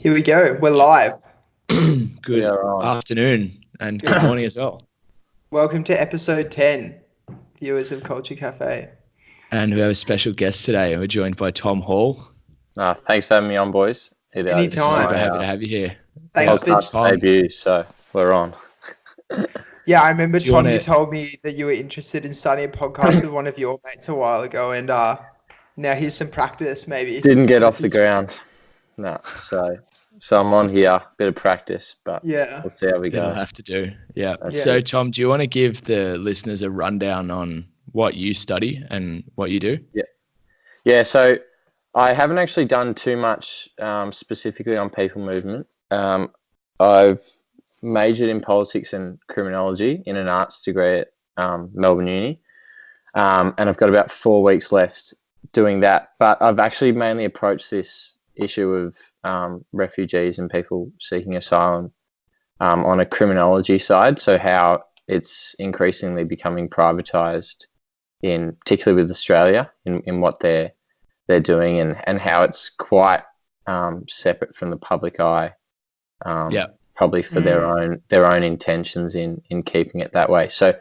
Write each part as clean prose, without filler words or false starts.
Here we go. We're live. Good afternoon and good morning as well. Welcome to episode 10, viewers of Culture Cafe. And we have a special guest today. We're joined by Tom Hall. Thanks for having me on, boys. Anytime. Super happy to have you here. Thanks podcast for debut, so we're on. Yeah, I remember, Tom, you you told me that you were interested in starting a podcast with one of your mates a while ago, and now here's some practice, maybe. Didn't get off the ground. No, so I'm on here, bit of practice, but yeah, we'll see how we go. It'll have to do. Yeah. Yeah. So, Tom, do you want to give the listeners a rundown on what you study and what you do? Yeah, so I haven't actually done too much specifically on people movement. I've majored in politics and criminology in an arts degree at Melbourne Uni, and I've got about 4 weeks left doing that. But I've actually mainly approached this issue of refugees and people seeking asylum on a criminology side, so how it's increasingly becoming privatised, particularly with Australia, in what they're doing, and how it's quite separate from the public eye. Probably for their own intentions in keeping it that way. So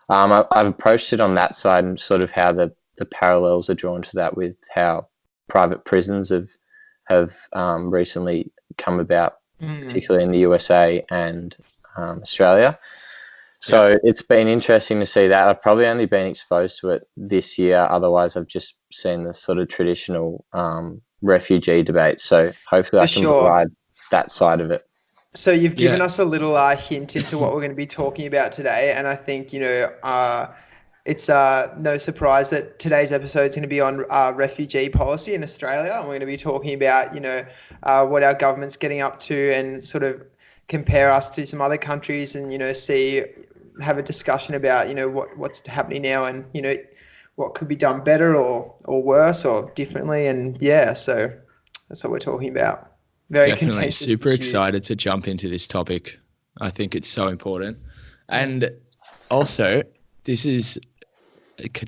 I've approached it on that side, and sort of how the parallels are drawn to that with how private prisons have recently come about, particularly in the USA and Australia. So it's been interesting to see that. I've probably only been exposed to it this year. Otherwise, I've just seen the sort of traditional refugee debate. So hopefully I can provide that side of it. So you've given us a little hint into what we're going to be talking about today, and I think, it's no surprise that today's episode is going to be on refugee policy in Australia, and we're going to be talking about, what our government's getting up to, and sort of compare us to some other countries, and, have a discussion about, what's happening now, and, what could be done better or worse or differently. And so that's what we're talking about. Very definitely super issue. Excited to jump into this topic. I think it's so important. And also, this is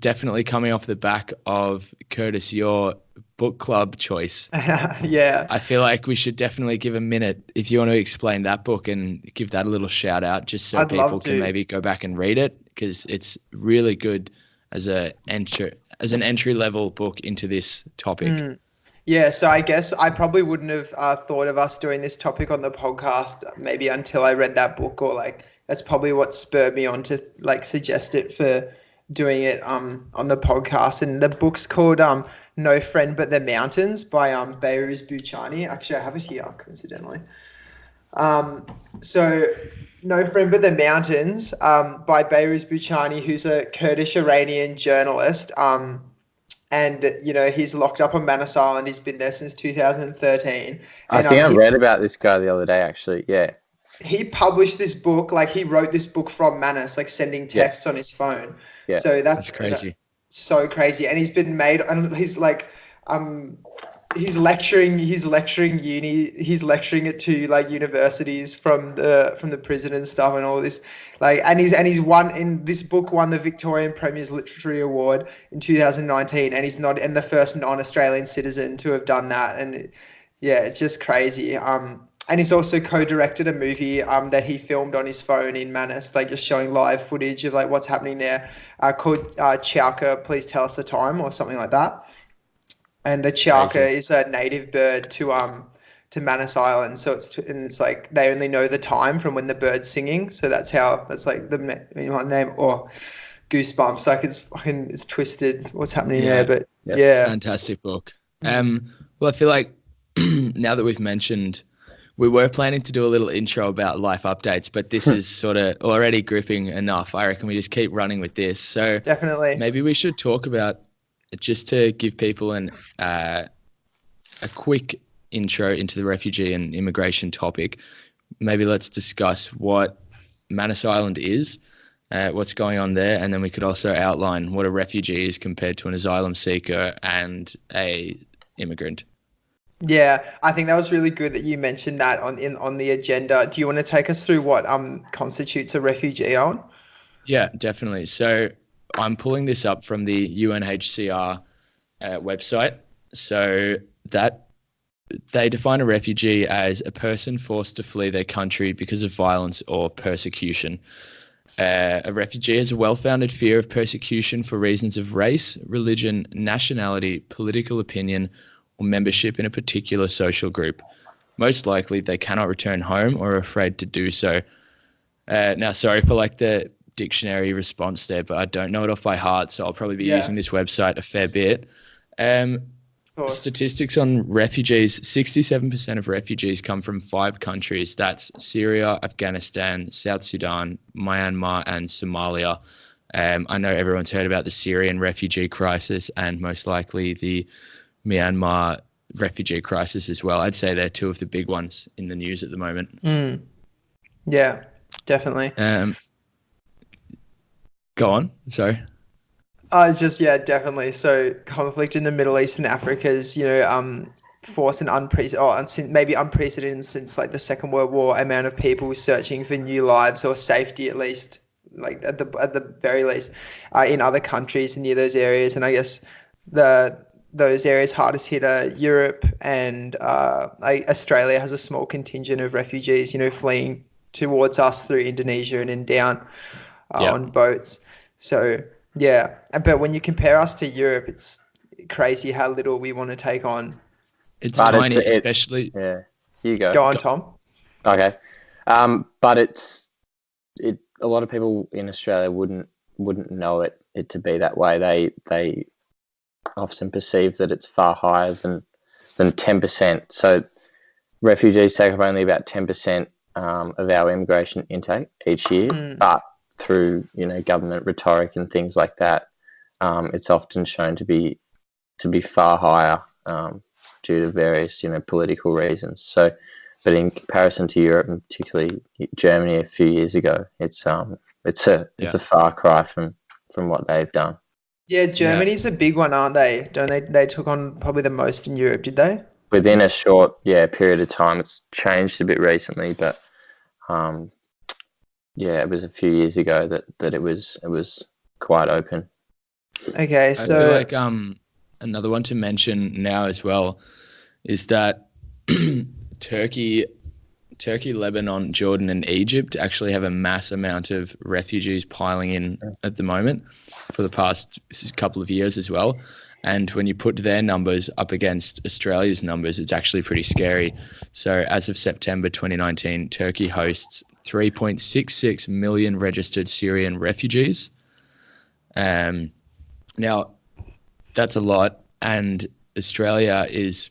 definitely coming off the back of, Curtis, your book club choice. Yeah. I feel like we should definitely give a minute if you want to explain that book and give that a little shout out, just so people can maybe go back and read it, because it's really good as an entry level book into this topic. Yeah, so I guess I probably wouldn't have thought of us doing this topic on the podcast maybe until I read that book, or that's probably what spurred me on to suggest it for doing it on the podcast. And the book's called No Friend But the Mountains by Behrouz Boochani. Actually, I have it here, coincidentally. So No Friend But the Mountains by Behrouz Boochani, who's a Kurdish-Iranian journalist. And, he's locked up on Manus Island. He's been there since 2013. I think I read about this guy the other day, actually. Yeah. He published this book, he wrote this book from Manus, sending texts on his phone. Yeah. So that's crazy. So crazy. And he's been made, and he's he's lecturing it to universities from the prison and stuff, and all this, and he's won the Victorian Premier's Literary Award in 2019, and he's the first non-Australian citizen to have done that. And it's just crazy. And he's also co-directed a movie that he filmed on his phone in Manus, just showing live footage of what's happening there, called Chowka, Please Tell Us the Time, or something like that. And the chowka is a native bird to Manus Island, so it's they only know the time from when the bird's singing. So that's the name. Or goosebumps, it's twisted what's happening there. But fantastic book. Well, I feel like now that we've mentioned, we were planning to do a little intro about life updates, but this is sort of already gripping enough. I reckon we just keep running with this. So definitely, maybe we should talk about, just to give people a quick intro into the refugee and immigration topic. Maybe let's discuss what Manus Island is, what's going on there, and then we could also outline what a refugee is compared to an asylum seeker and a immigrant. Yeah, I think that was really good that you mentioned that on the agenda. Do you want to take us through what constitutes a refugee, Owen? Yeah, definitely. So I'm pulling this up from the UNHCR website. So that they define a refugee as a person forced to flee their country because of violence or persecution. A refugee has a well-founded fear of persecution for reasons of race, religion, nationality, political opinion, or membership in a particular social group. Most likely, they cannot return home or are afraid to do so. Now, sorry for like the dictionary response there, but I don't know it off by heart, so I'll probably be using this website a fair bit. Statistics on refugees: 67% of refugees come from 5 countries. That's Syria, Afghanistan, South Sudan, Myanmar, and Somalia. I know everyone's heard about the Syrian refugee crisis and most likely the Myanmar refugee crisis as well. I'd say they're 2 of the big ones in the news at the moment. Yeah, definitely. Go on. Sorry. It's just, definitely. So conflict in the Middle East and Africa is, forced an maybe unprecedented since like the Second World War amount of people searching for new lives or safety, at least, like at the very least, in other countries and near those areas. And I guess those areas hardest hit are Europe, and Australia has a small contingent of refugees, fleeing towards us through Indonesia and then down on boats. So yeah, but when you compare us to Europe, it's crazy how little we want to take on. It's tiny, especially. Yeah, you go. Go on, Tom. Okay, but a lot of people in Australia wouldn't know it to be that way. They often perceive that it's far higher than 10%. So refugees take up only about 10% of our immigration intake each year, but through government rhetoric and things like that, it's often shown to be far higher due to various political reasons. So, but in comparison to Europe and particularly Germany a few years ago, it's a far cry from what they've done. Yeah, Germany's a big one, aren't they? Don't they? They took on probably the most in Europe, did they? Within a short period of time. It's changed a bit recently, but it was a few years ago that it was quite open. Okay, so I feel like another one to mention now as well is that Turkey, Lebanon, Jordan, and Egypt actually have a mass amount of refugees piling in at the moment for the past couple of years as well. And when you put their numbers up against Australia's numbers, it's actually pretty scary. So as of September 2019, Turkey hosts 3.66 million registered Syrian refugees. Now, that's a lot. And Australia is,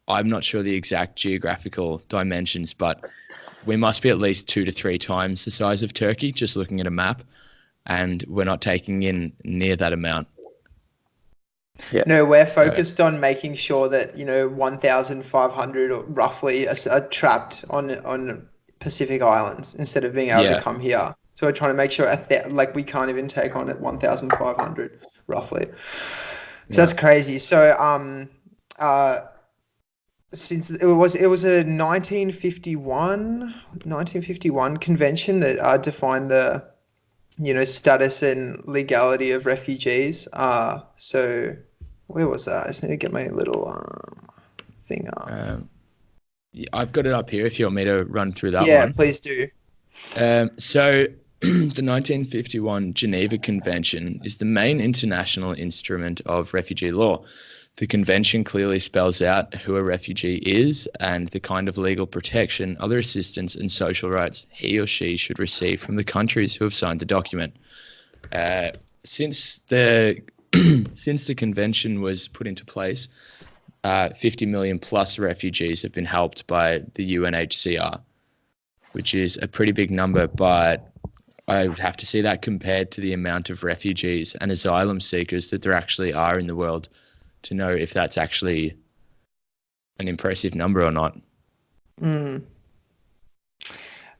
I'm not sure the exact geographical dimensions, but we must be at least 2 to 3 times the size of Turkey, just looking at a map. And we're not taking in near that amount. Yeah. No, we're focused on making sure that 1,500 or roughly are trapped on Pacific Islands instead of being able to come here. So we're trying to make sure we can't even take on at 1,500 roughly. So that's crazy. So since it was a 1951 convention that defined the status and legality of refugees. So where was that? I just need to get my little thing up. I've got it up here if you want me to run through that one. Yeah, please do. So the 1951 Geneva Convention is the main international instrument of refugee law. The convention clearly spells out who a refugee is and the kind of legal protection, other assistance and social rights he or she should receive from the countries who have signed the document. Since the convention was put into place, 50 million plus refugees have been helped by the UNHCR, which is a pretty big number, but I would have to see that compared to the amount of refugees and asylum seekers that there actually are in the world to know if that's actually an impressive number or not.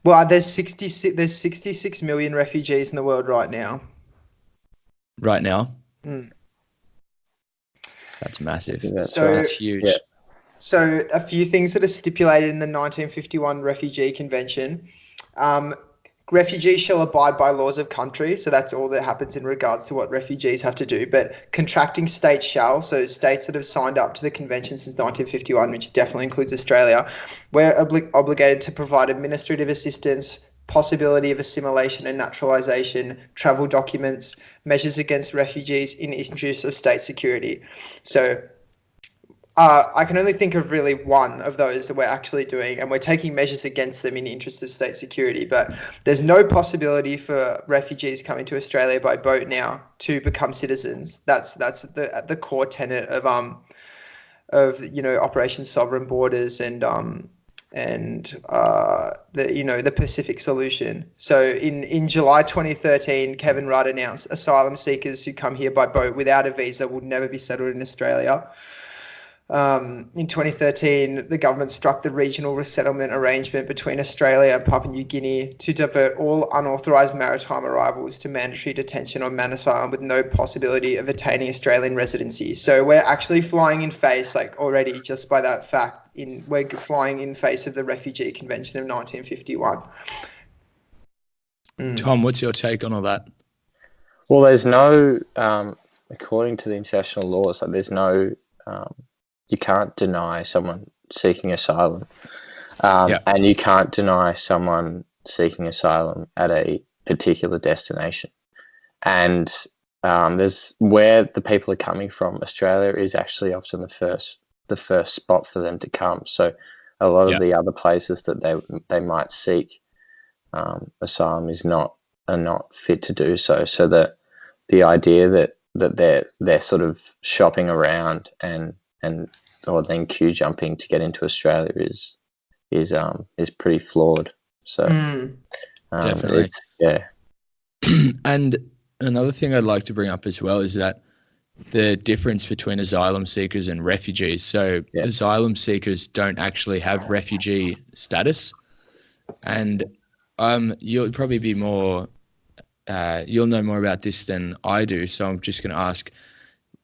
Well, there's 66 million refugees in the world right now. Right now? That's massive. That's huge. Yeah. So a few things that are stipulated in the 1951 Refugee Convention. refugees shall abide by laws of country. So that's all that happens in regards to what refugees have to do. But contracting states shall, so states that have signed up to the convention since 1951, which definitely includes Australia, we're obligated to provide administrative assistance, possibility of assimilation and naturalization, travel documents, measures against refugees in interest of state security. So I can only think of really one of those that we're actually doing, and we're taking measures against them in the interest of state security. But there's no possibility for refugees coming to Australia by boat now to become citizens. That's the core tenet of Operation Sovereign Borders and the Pacific Solution. So in July 2013, Kevin Rudd announced asylum seekers who come here by boat without a visa will never be settled in Australia. In 2013, the government struck the regional resettlement arrangement between Australia and Papua New Guinea to divert all unauthorised maritime arrivals to mandatory detention on Manus Island with no possibility of attaining Australian residency. So we're actually flying in face, like already just by that fact, we're flying in face of the Refugee Convention of 1951. Tom, what's your take on all that? Well, there's no, according to the international laws, like there's no... you can't deny someone seeking asylum, and you can't deny someone seeking asylum at a particular destination. And there's where the people are coming from. Australia is actually often the first spot for them to come. So a lot of the other places that they might seek asylum are not fit to do so. So that the idea that they're sort of shopping around or then queue jumping to get into Australia is pretty flawed. So definitely, yeah. And another thing I'd like to bring up as well is that the difference between asylum seekers and refugees. So asylum seekers don't actually have refugee status, and you'll probably be more. You'll know more about this than I do. So I'm just going to ask.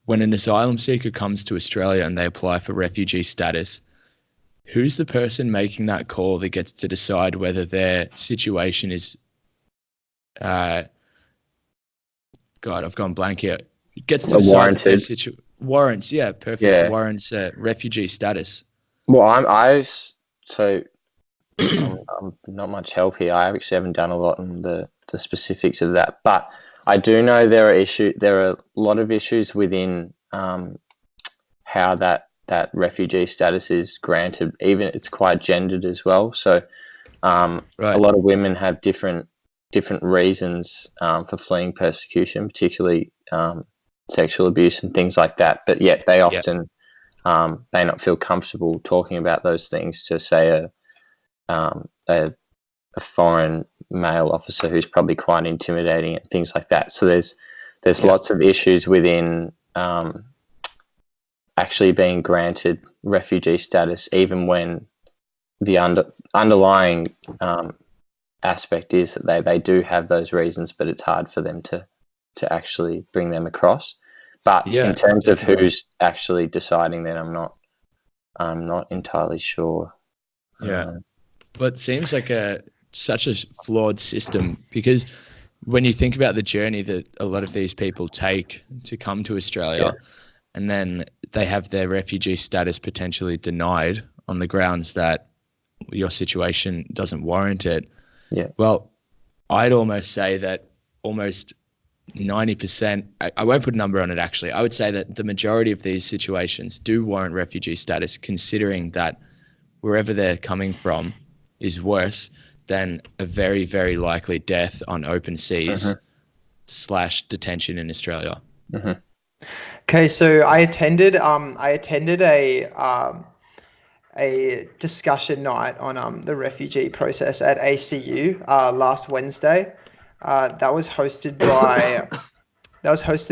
When an asylum seeker comes to Australia and they apply for refugee status, who's the person making that call that gets to decide whether their situation is, God, I've gone blank here. Gets to decide that their warrants, perfect. Yeah. Warrants refugee status. Well, I'm not much help here. I actually haven't done a lot in the specifics of that, but I do know there are a lot of issues within how that refugee status is granted. Even it's quite gendered as well. So a lot of women have different reasons for fleeing persecution, particularly sexual abuse and things like that. But yet they often may not feel comfortable talking about those things to, say, a foreign male officer who's probably quite intimidating and things like that. So there's lots of issues within actually being granted refugee status, even when the underlying aspect is that they do have those reasons, but it's hard for them to actually bring them across. But in terms of who's actually deciding that, I'm not entirely sure. But it seems like such a flawed system, because when you think about the journey that a lot of these people take to come to Australia, and then they have their refugee status potentially denied on the grounds that your situation doesn't warrant it. Well, I'd almost say that almost 90%, I won't put a number on it actually, I would say that the majority of these situations do warrant refugee status, considering that wherever they're coming from is worse than a very, very likely death on open seas / detention in Australia. Okay, so I attended a discussion night on the refugee process at ACU last Wednesday. That was hosted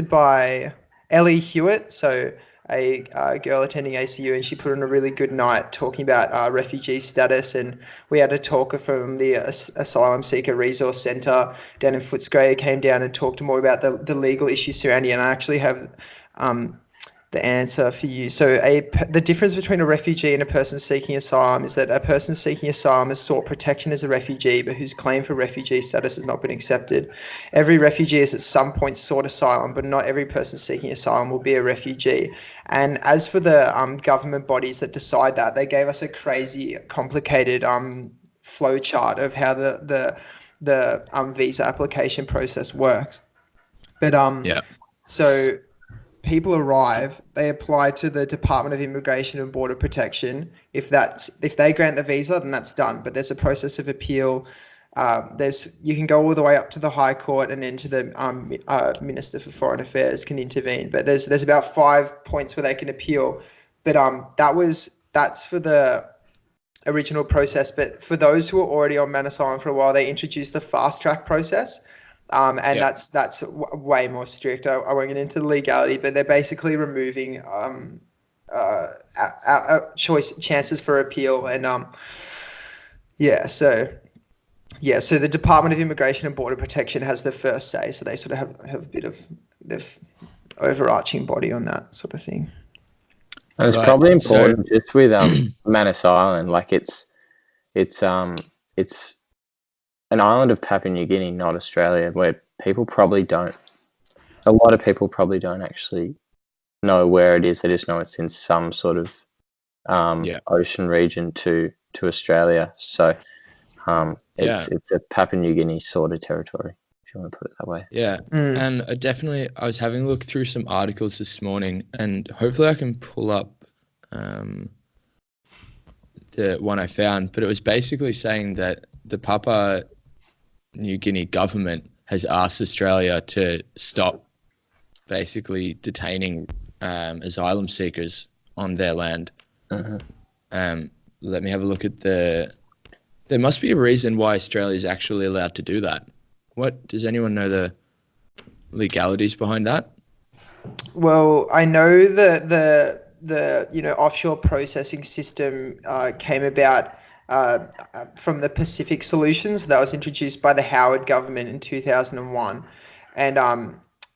by Ellie Hewitt, so a girl attending ACU, and she put on a really good night talking about refugee status. And we had a talker from the Asylum Seeker Resource Centre down in Footscray who came down and talked more about the legal issues surrounding it. And I actually have the answer for you. So the difference between a refugee and a person seeking asylum is that a person seeking asylum has sought protection as a refugee, but whose claim for refugee status has not been accepted. Every refugee has at some point sought asylum, but not every person seeking asylum will be a refugee. And as for the government bodies that decide that, they gave us a crazy, complicated flow chart of how the visa application process works. But Yeah. so people arrive, they apply to the Department of Immigration and Border Protection. If they grant the visa, then that's done. But there's a process of appeal. You can go all the way up to the High Court, and then to the Minister for Foreign Affairs can intervene. But there's about 5 points where they can appeal. But that's for the original process. But for those who are already on man asylum for a while, they introduced the fast track process. And that's way more strict. I won't get into the legality, but they're basically removing chances for appeal. And so the Department of Immigration and Border Protection has the first say, so they sort of have a bit of the overarching body on that sort of thing. And it's probably important just with Manus Island, like it's an island of Papua New Guinea, not Australia, where a lot of people probably don't actually know where it is. They just know it's in some sort of ocean region to Australia. So it's a Papua New Guinea sort of territory, if you want to put it that way. Yeah. And I was having a look through some articles this morning, and hopefully I can pull up the one I found, but it was basically saying that the Papua New Guinea government has asked Australia to stop basically detaining asylum seekers on their land. Let me have a look at there must be a reason why Australia is actually allowed to do that. Does anyone know the legalities behind that? Well, I know that the offshore processing system came about from the Pacific Solutions that was introduced by the Howard government in 2001, and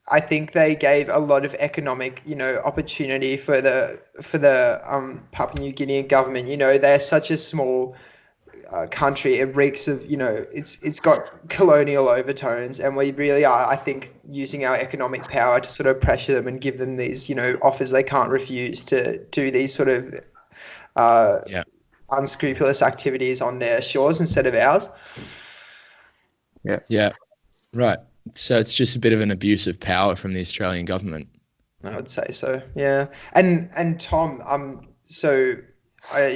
I think they gave a lot of economic opportunity for the Papua New Guinea government. They're such a small country. It reeks of it's got colonial overtones, and we really are, I think, using our economic power to sort of pressure them and give them these offers they can't refuse to do these sort of unscrupulous activities on their shores instead of ours. Yeah, right. So it's just a bit of an abuse of power from the Australian government. I would say so. Yeah. And Tom, so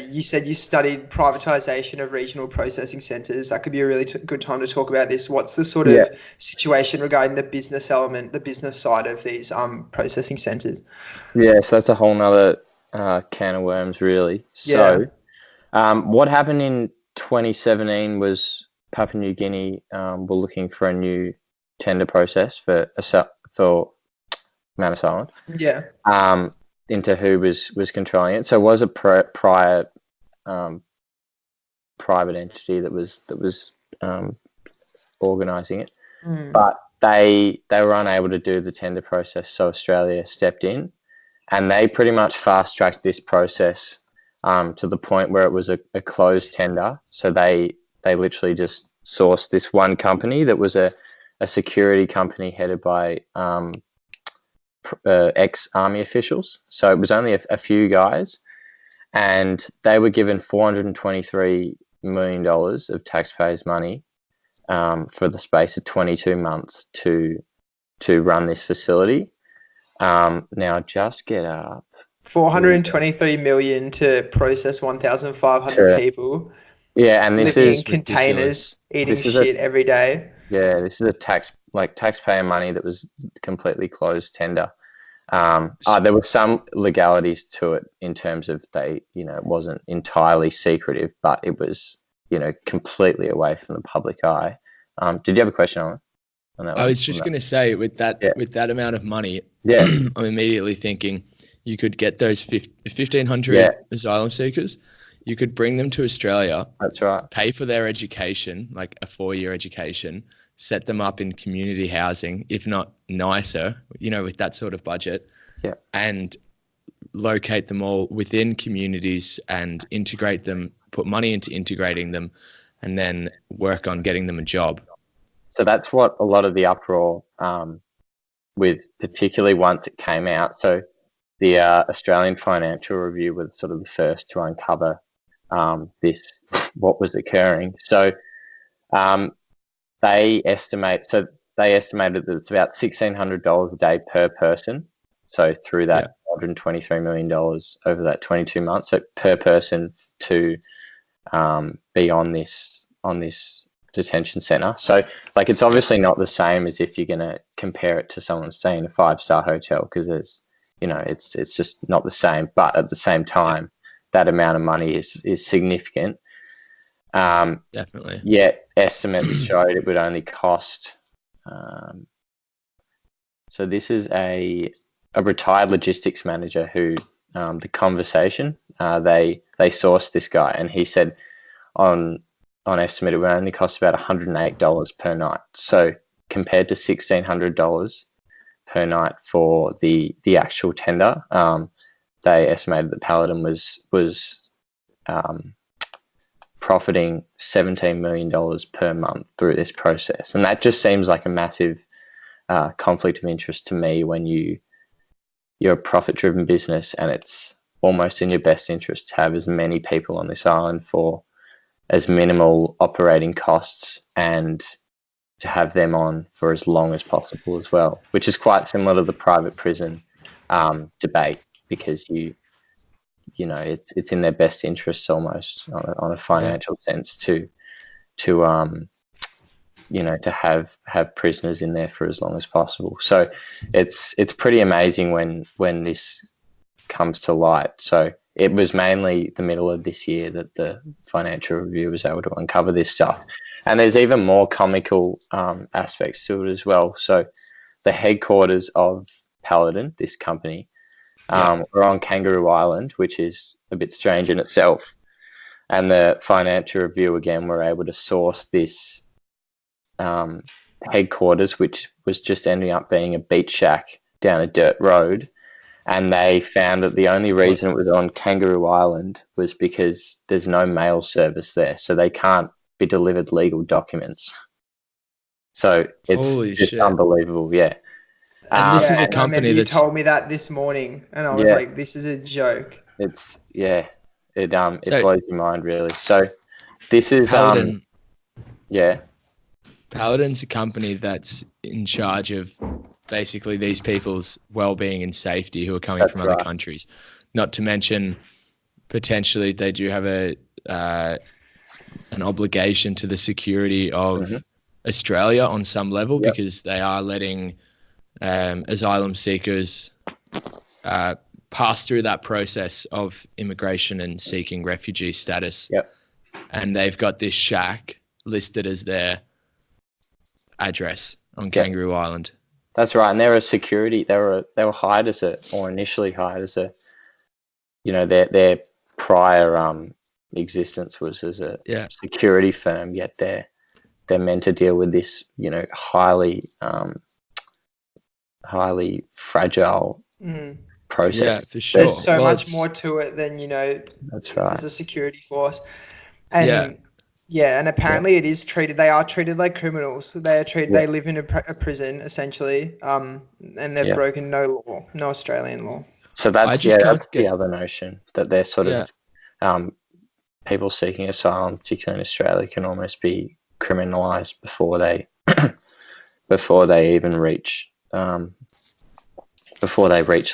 you said you studied privatization of regional processing centres. That could be a really good time to talk about this. What's the sort of situation regarding the business element, the business side of these processing centres? Yeah, so that's a whole nother can of worms, really. So what happened in 2017 was Papua New Guinea were looking for a new tender process for Manus Island. Yeah. Into who was controlling it. So it was a prior private entity that was organising it, but they were unable to do the tender process. So Australia stepped in, and they pretty much fast tracked this process to the point where it was a closed tender. So they literally just sourced this one company that was a security company headed by ex-army officials. So it was only a few guys, and they were given $423 million of taxpayers' money for the space of 22 months to run this facility. Now just get up. 423 million to process 1,500 people. Yeah, and this living is in containers, eating shit every day. Yeah, this is a taxpayer money that was completely closed tender. There were some legalities to it in terms of it wasn't entirely secretive, but it was, completely away from the public eye. Did you have a question on that? I was just going to say, with that amount of money, I'm immediately thinking you could get those 1,500 asylum seekers. You could bring them to Australia. That's right. Pay for their education, like a 4-year education, set them up in community housing, if not nicer, with that sort of budget. Yeah. And locate them all within communities and integrate them, put money into integrating them, and then work on getting them a job. So that's what a lot of the uproar, with particularly once it came out. So the Australian Financial Review was sort of the first to uncover what was occurring. So they estimated that it's about $1,600 a day per person. So through that $123 million over that 22 months, so per person to be on this detention center. So like, it's obviously not the same as if you're going to compare it to someone staying in a 5-star hotel, because there's, it's just not the same. But at the same time, that amount of money is significant. Definitely. Yet estimates showed it would only cost. So this is a retired logistics manager who, the Conversation, they sourced this guy, and he said on estimate it would only cost about $108 per night. So compared to $1,600 per night for the actual tender, they estimated that Paladin was profiting $17 million per month through this process. And that just seems like a massive conflict of interest to me when you're a profit-driven business, and it's almost in your best interest to have as many people on this island for as minimal operating costs, and to have them on for as long as possible as well, which is quite similar to the private prison debate, because it's in their best interests almost on a financial sense to have prisoners in there for as long as possible. So it's pretty amazing when this comes to light. So it was mainly the middle of this year that the Financial Review was able to uncover this stuff. And there's even more comical aspects to it as well. So the headquarters of Paladin, this company, are on Kangaroo Island, which is a bit strange in itself. And the Financial Review, again, were able to source this headquarters, which was just ending up being a beach shack down a dirt road. And they found that the only reason it was on Kangaroo Island was because there's no mail service there, so they can't be delivered legal documents. So it's just unbelievable, yeah. And this is a company I remember you told me that this morning, and I was like, "This is a joke." It blows your mind, really. So this is Paladin. Yeah. Paladin's a company that's in charge of basically these people's well-being and safety who are coming from other countries. Not to mention, potentially they do have an obligation to the security of Australia on some level, because they are letting asylum seekers pass through that process of immigration and seeking refugee status. And they've got this shack listed as their address on Kangaroo Island. That's right, and they're a security. They were hired initially hired as their prior existence was as a security firm. Yet they're meant to deal with this highly fragile process. Yeah, for sure. There's so much more to it than That's right. As a security force, and and apparently it is treated. They are treated like criminals. They are treated. They live in a prison essentially, and they've broken no Australian law. So that's the other notion, that they're sort of people seeking asylum, particularly in Australia, can almost be criminalised before they even reach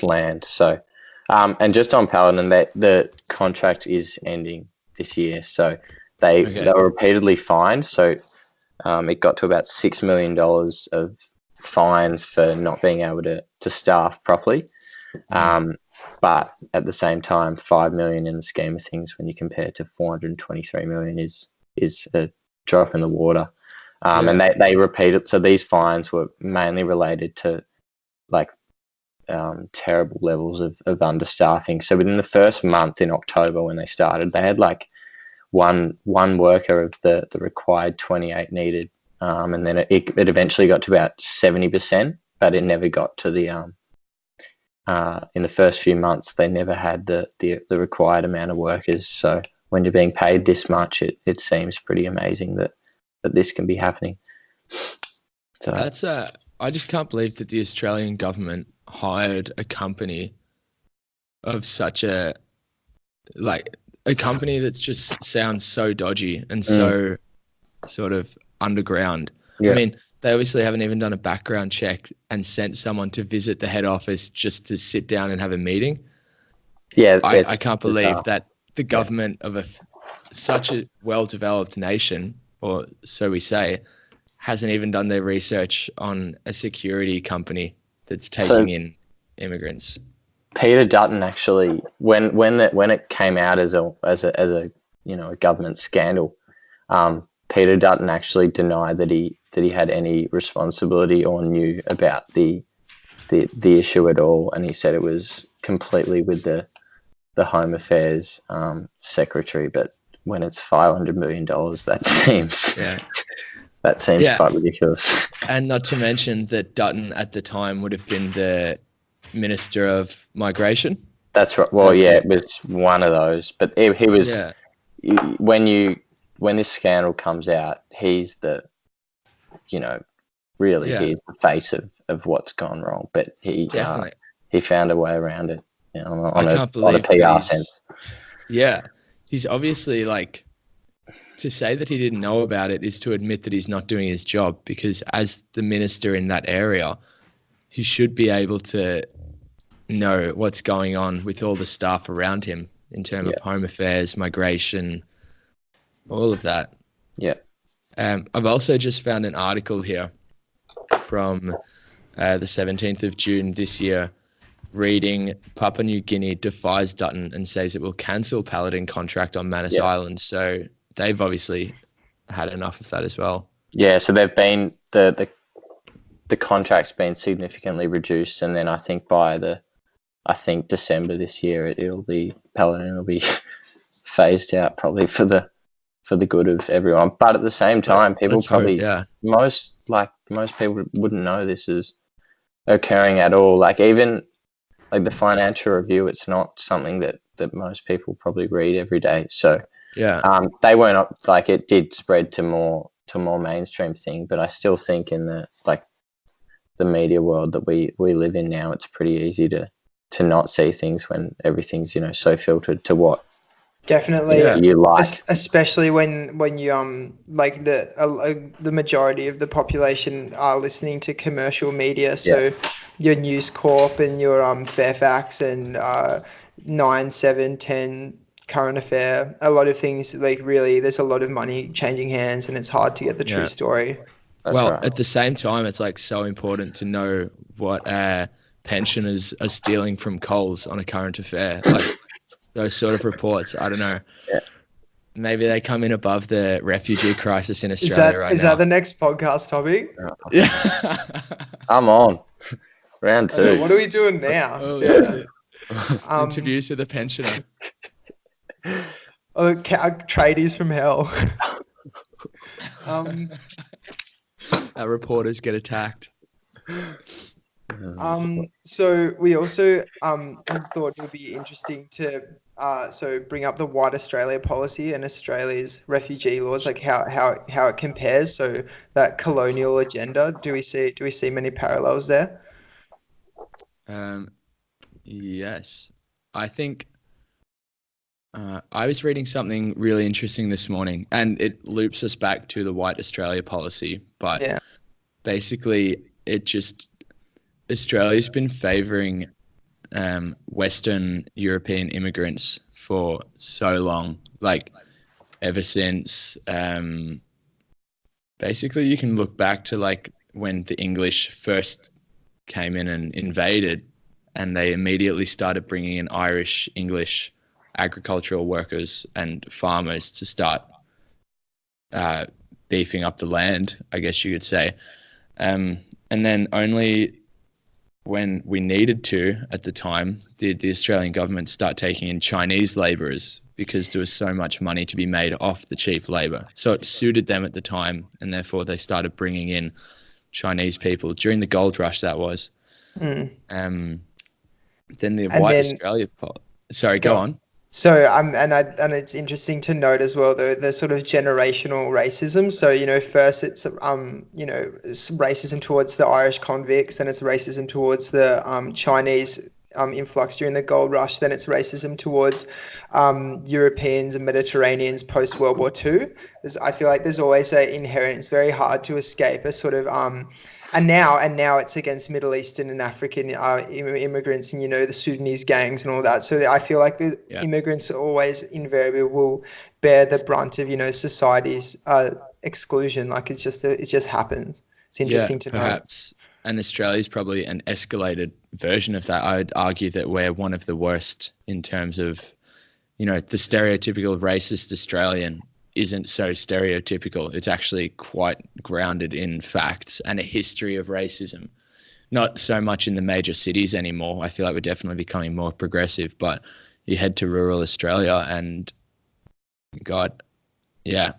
land. So and just on Paladin, the contract is ending this year, so they were repeatedly fined. So it got to about $6 million of fines for not being able to staff properly. But at the same time, $5 million in the scheme of things, when you compare it to $423 million, is a drop in the water. And they repeated. So these fines were mainly related to terrible levels of understaffing. So within the first month in October, when they started, they had one worker of the required 28 needed, and then it eventually got to about 70%, but it never got to the in the first few months, they never had the required amount of workers. So when you're being paid this much, it seems pretty amazing that this can be happening. So That's I just can't believe that the Australian government hired a company of such a company that just sounds so dodgy and so sort of underground. Yeah. I mean, they obviously haven't even done a background check and sent someone to visit the head office just to sit down and have a meeting. Yeah, I can't believe that the government of such a well-developed nation, or so we say, hasn't even done their research on a security company that's taking in immigrants. Peter Dutton actually, when it came out as a a government scandal, Peter Dutton actually denied that he had any responsibility or knew about the issue at all, and he said it was completely with the Home Affairs secretary. But when it's $500 million, that seems quite ridiculous. And not to mention that Dutton at the time would have been the Minister of Migration. That's right. Well, it was one of those. But he was when this scandal comes out, he's the really he's the face of what's gone wrong. But he found a way around it. On a PR sense. Yeah, he's obviously to say that he didn't know about it is to admit that he's not doing his job, because as the minister in that area, he should be able to know what's going on with all the staff around him in terms of Home Affairs, migration, all of that. Yeah. I've also just found an article here from the 17th of June this year, reading Papua New Guinea defies Dutton and says it will cancel paladin contract on Manus Island. So they've obviously had enough of that as well. Yeah, so they've been the contract's been significantly reduced, and then I think by December this year paladin will be phased out, probably for the good of everyone. But at the same time, people most people wouldn't know this is occurring at all. Even the Financial Review, it's not something that most people probably read every day. So they weren't up, it did spread to more mainstream thing, but I still think in the media world that we live in now, it's pretty easy to not see things when everything's so filtered to what you like. Especially when you the majority of the population are listening to commercial media, so your News Corp and your Fairfax and 9, 7, 10 current affair, a lot of things, really there's a lot of money changing hands, and it's hard to get the true story. That's right. At the same time, it's so important to know what pensioners are stealing from Coles on a current affair. Those sort of reports, I don't know. Yeah. Maybe they come in above the refugee crisis in Australia right now. Is that the next podcast topic? Yeah. I'm on. Round 2. What are we doing now? Interviews with a pensioner. Tradies from hell. Our reporters get attacked. So we also thought it would be interesting to bring up the White Australia policy and Australia's refugee laws, how it compares. So that colonial agenda, do we see many parallels there? Yes, I think I was reading something really interesting this morning, and it loops us back to the White Australia policy. But basically, Australia's been favouring Western European immigrants for so long, ever since. Basically, you can look back to when the English first came in and invaded, and they immediately started bringing in Irish, English agricultural workers and farmers to start beefing up the land, I guess you could say. And then only when we needed to, at the time, did the Australian government start taking in Chinese labourers, because there was so much money to be made off the cheap labour. So it suited them at the time, and therefore they started bringing in Chinese people during the gold rush, that was. then the And white then Australia sorry, go on. So and it's interesting to note as well the sort of generational racism. So first it's it's racism towards the Irish convicts, then it's racism towards the Chinese influx during the gold rush, then it's racism towards Europeans and Mediterraneans post World War II. I feel like there's always a inherent. It's very hard to escape a sort of and now it's against Middle Eastern and African immigrants, and the Sudanese gangs and all that. So I feel like the immigrants always invariably will bear the brunt of society's exclusion. Like it just happens. It's interesting to know. Perhaps. And Australia is probably an escalated version of that. I would argue that we're one of the worst in terms of, the stereotypical racist Australian isn't so stereotypical. It's actually quite grounded in facts and a history of racism. Not so much in the major cities anymore. I feel like we're definitely becoming more progressive, but you head to rural Australia and God, yeah,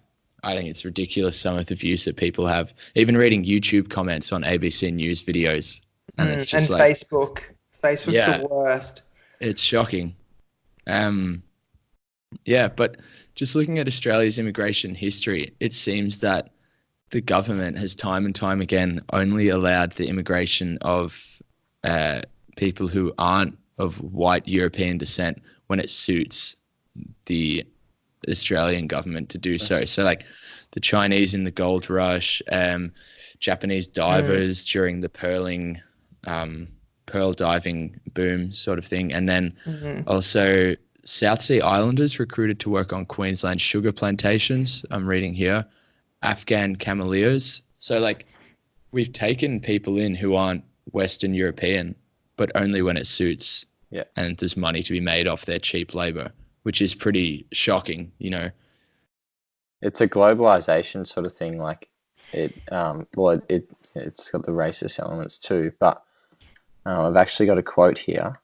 I think it's ridiculous some of the views that people have. Even reading YouTube comments on ABC News videos, and it's just and like Facebook's the worst. It's shocking. But just looking at Australia's immigration history, it seems that the government has time and time again only allowed the immigration of people who aren't of white European descent when it suits the Australian government to do so. So like the Chinese in the gold rush, Japanese divers during the pearl diving boom sort of thing. And then also South Sea Islanders recruited to work on Queensland sugar plantations. I'm reading here, Afghan cameleers. So like we've taken people in who aren't Western European, but only when it suits. Yeah. And there's money to be made off their cheap labor, which is pretty shocking, It's a globalization sort of thing. Like it's got the racist elements too. But I've actually got a quote here.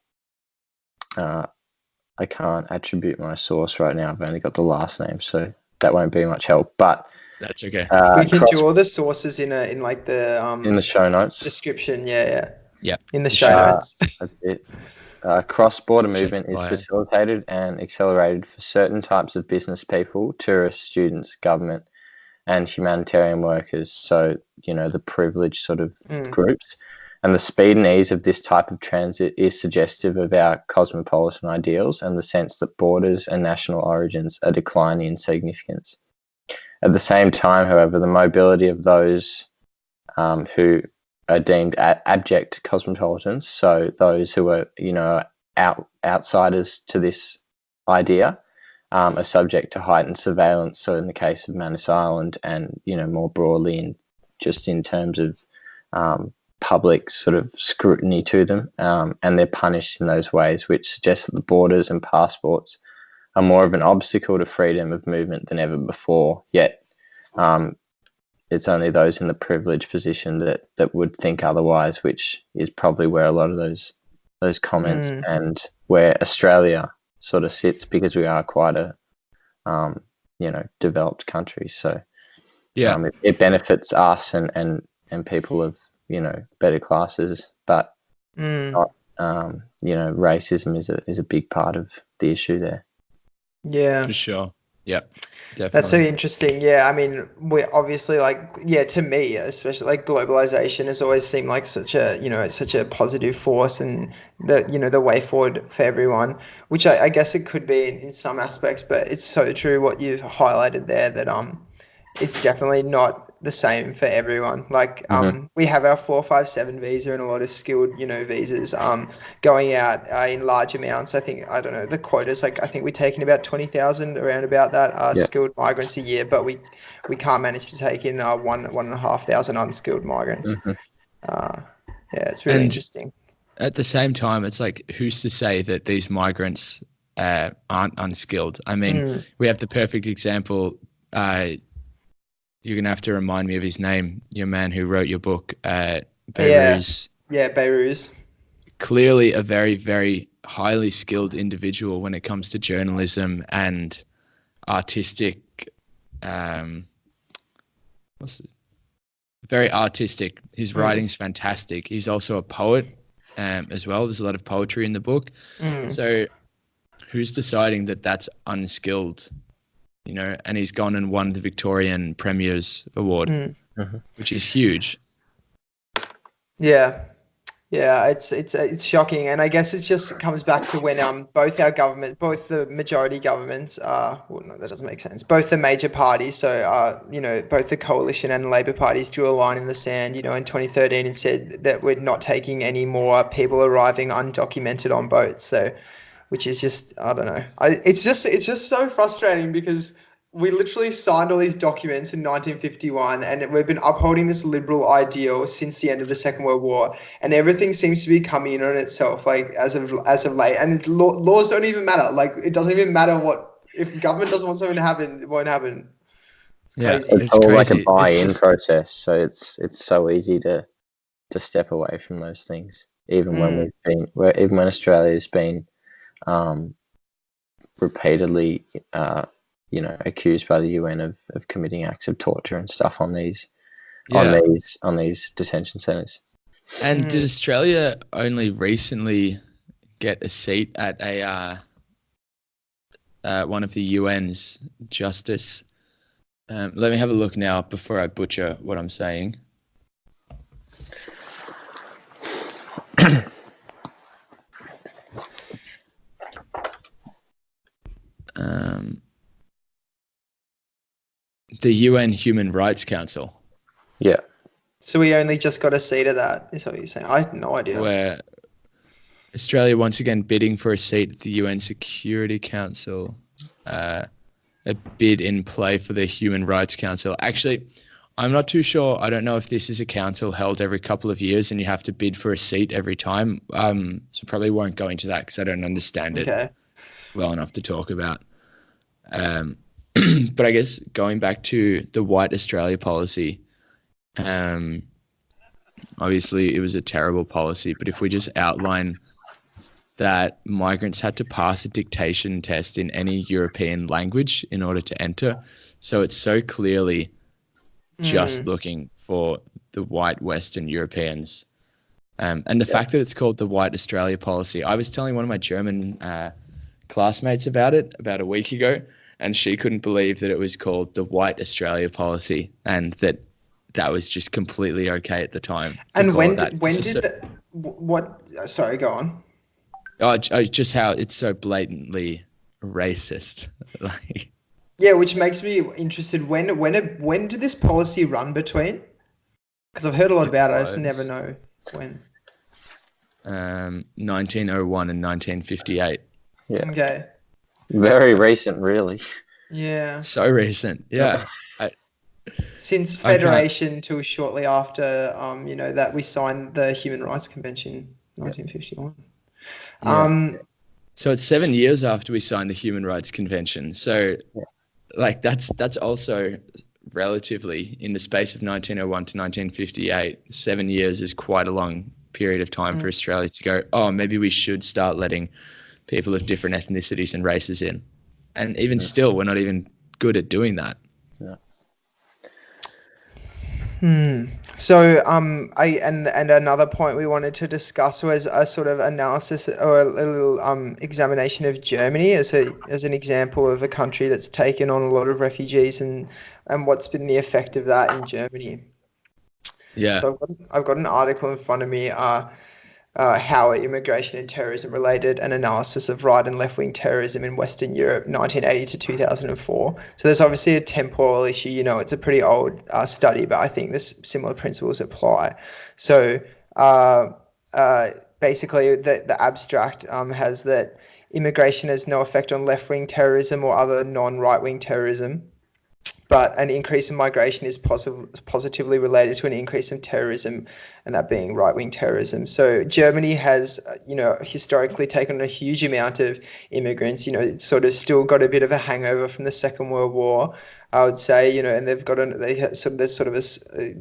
I can't attribute my source right now. I've only got the last name, so that won't be much help. But that's okay. We can do all the sources in the show notes description. Yeah. Yeah. In the show notes. That's it. Cross-border movement is facilitated and accelerated for certain types of business people, tourists, students, government, and humanitarian workers. So, the privileged sort of groups. And the speed and ease of this type of transit is suggestive of our cosmopolitan ideals and the sense that borders and national origins are declining in significance. At the same time, however, the mobility of those who are deemed abject cosmopolitans, so those who are, outsiders to this idea, are subject to heightened surveillance. So in the case of Manus Island and, more broadly in terms of public sort of scrutiny to them, and they're punished in those ways, which suggests that the borders and passports are more of an obstacle to freedom of movement than ever before. Yet it's only those in the privileged position that would think otherwise, which is probably where a lot of those comments and where Australia sort of sits, because we are quite a developed country. So it benefits us and people of better classes, but racism is a big part of the issue there. Yeah, for sure. Yeah, definitely. That's so interesting. Yeah, I mean, we're obviously to me, especially globalization has always seemed like such a positive force, and the way forward for everyone, which I guess it could be in some aspects, but it's so true what you've highlighted there that it's definitely not the same for everyone. We have our 457 visa and a lot of skilled, visas going out in large amounts. I don't know, the quotas, I think we're taking about 20,000 around about that skilled migrants a year, but we can't manage to take in 1,500 unskilled migrants. It's really interesting. At the same time, it's like, who's to say that these migrants aren't unskilled? I mean, we have the perfect example. You're going to have to remind me of his name, your man who wrote your book, Beiruz. Yeah, Beiruz. Clearly a very, very highly skilled individual when it comes to journalism and artistic, very artistic. His writing's fantastic. He's also a poet, as well. There's a lot of poetry in the book. So who's deciding that that's unskilled? You know, and he's gone and won the Victorian Premier's Award, which is huge. Yeah. Yeah, it's shocking, and I guess it just comes back to when both our government, both the majority governments, well, no, that doesn't make sense. Both the major parties, so you know, both the coalition and the Labor parties drew a line in the sand, you know, in 2013 and said that we're not taking any more people arriving undocumented on boats. So, which is just, I don't know, it's just so frustrating because we literally signed all these documents in 1951, and we've been upholding this liberal ideal since the end of the Second World War, and everything seems to be coming in on itself, like as of late. And laws don't even matter. Like, it doesn't even matter what, if government doesn't want something to happen, it won't happen. It's crazy. It's all crazy. Like a buy-in process, so it's so easy to step away from those things, even when even when Australia's been repeatedly you know, accused by the UN of committing acts of torture and stuff on these on these detention centres. And did Australia only recently get a seat at a one of the UN's justice? Let me have a look now before I butcher what I'm saying. The UN Human Rights Council. Yeah. So we only just got a seat of that, is what you're saying? I had no idea. Where Australia once again bidding for a seat at the UN Security Council. A bid in play for the Human Rights Council. Actually, I'm not too sure. I don't know if this is a council held every couple of years and you have to bid for a seat every time. So probably won't go into that because I don't understand it well enough to talk about. But I guess going back to the White Australia policy, obviously it was a terrible policy, but if we just outline that migrants had to pass a dictation test in any European language in order to enter. So it's so clearly just looking for the white Western Europeans. And the fact that it's called the White Australia policy, I was telling one of my German classmates about it about a week ago, and she couldn't believe that it was called the White Australia policy and that was just completely okay at the time. And sorry, go on. Oh, just how it's so blatantly racist. Like, yeah, which makes me interested. When did this policy run between? Because I've heard a lot about it. I just never know when. 1901 and 1958. Yeah. Okay. Very recent, really. Yeah. So recent. Yeah. Since Federation till shortly after, you know, that we signed the Human Rights Convention, 1951. So it's 7 years after we signed the Human Rights Convention. So like that's also relatively in the space of 1901 to 1958, 7 years is quite a long period of time for Australia to go, oh, maybe we should start letting people of different ethnicities and races in. And even still, we're not even good at doing that. Yeah. So, and another point we wanted to discuss was a sort of analysis or a little examination of Germany as an example of a country that's taken on a lot of refugees and what's been the effect of that in Germany. Yeah. So I've got an article in front of me. How are immigration and terrorism related? An analysis of right and left wing terrorism in Western Europe, 1980 to 2004. So there's obviously a temporal issue. You know, it's a pretty old study, but I think this similar principles apply. So basically, the abstract has that immigration has no effect on left wing terrorism or other non right wing terrorism. But an increase in migration is positively related to an increase in terrorism, and that being right-wing terrorism. So Germany has, you know, historically taken on a huge amount of immigrants. You know, it's sort of still got a bit of a hangover from the Second World War, I would say. You know, and there's sort of a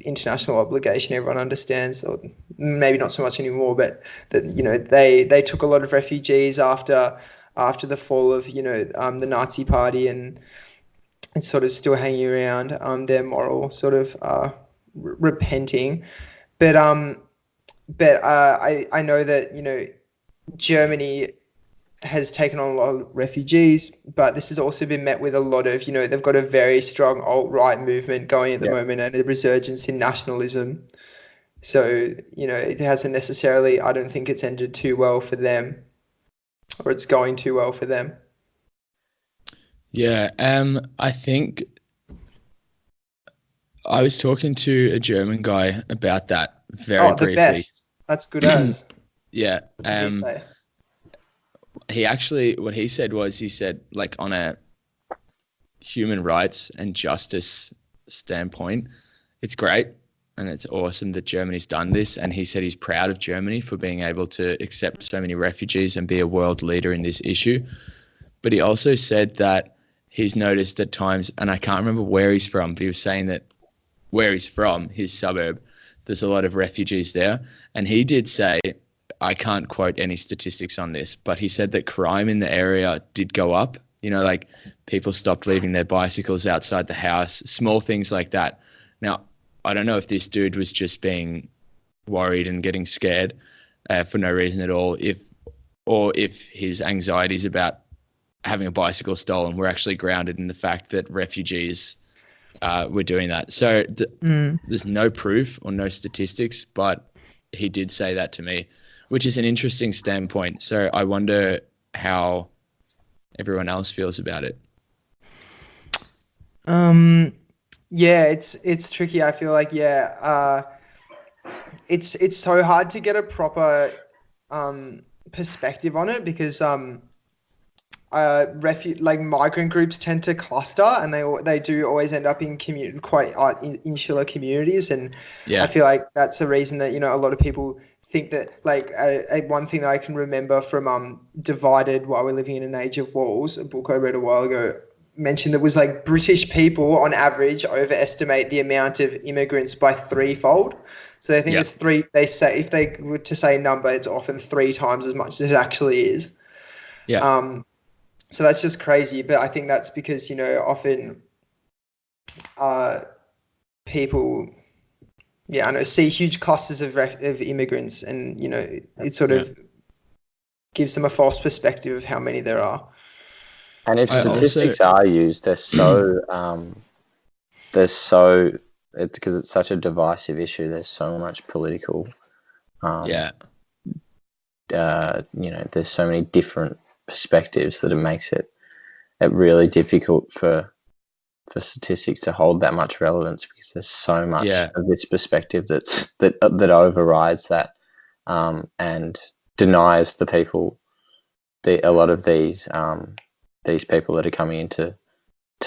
international obligation everyone understands, or maybe not so much anymore, but that, you know, they took a lot of refugees after the fall of, you know, the Nazi Party, and it's sort of still hanging around their moral sort of repenting. But but I know that Germany has taken on a lot of refugees, but this has also been met with a lot of, they've got a very strong alt-right movement going at the Yeah. moment and a resurgence in nationalism. So, it hasn't necessarily, I don't think it's ended too well for them, or it's going too well for them. Yeah, I think I was talking to a German guy about that very Oh, the briefly. best. That's good as. Yeah, What did he say? he actually, what he said was, he said, like, on a human rights and justice standpoint, it's great and it's awesome that Germany's done this. And he said he's proud of Germany for being able to accept so many refugees and be a world leader in this issue. But he also said that he's noticed at times, and I can't remember where he's from, but he was saying that where he's from, his suburb, there's a lot of refugees there. And he did say, I can't quote any statistics on this, but he said that crime in the area did go up. Like, people stopped leaving their bicycles outside the house, small things like that. Now, I don't know if this dude was just being worried and getting scared for no reason at all, or if his anxieties about having a bicycle stolen were actually grounded in the fact that refugees were doing that. So there's no proof or no statistics, but he did say that to me, which is an interesting standpoint. So I wonder how everyone else feels about it. Yeah, it's tricky. I feel like, it's so hard to get a proper perspective on it because like migrant groups tend to cluster, and they do always end up in quite insular communities, and Yeah. I feel like that's a reason that a lot of people think that, like, one thing that I can remember from Divided While We're Living in an Age of Walls, a book I read a while ago, mentioned that was like British people on average overestimate the amount of immigrants by threefold. So they think Yep. it's three. They say, if they were to say a number, it's often 3 times as much as it actually is. Yeah. So that's just crazy. But I think that's because, often people, I know, see huge clusters of immigrants, and, it sort of gives them a false perspective of how many there are. And if statistics are used, it's because it's such a divisive issue. There's so much political, there's so many different perspectives that it makes it really difficult for statistics to hold that much relevance, because there's so much of this perspective that overrides that, and denies the people, a lot of these people that are coming into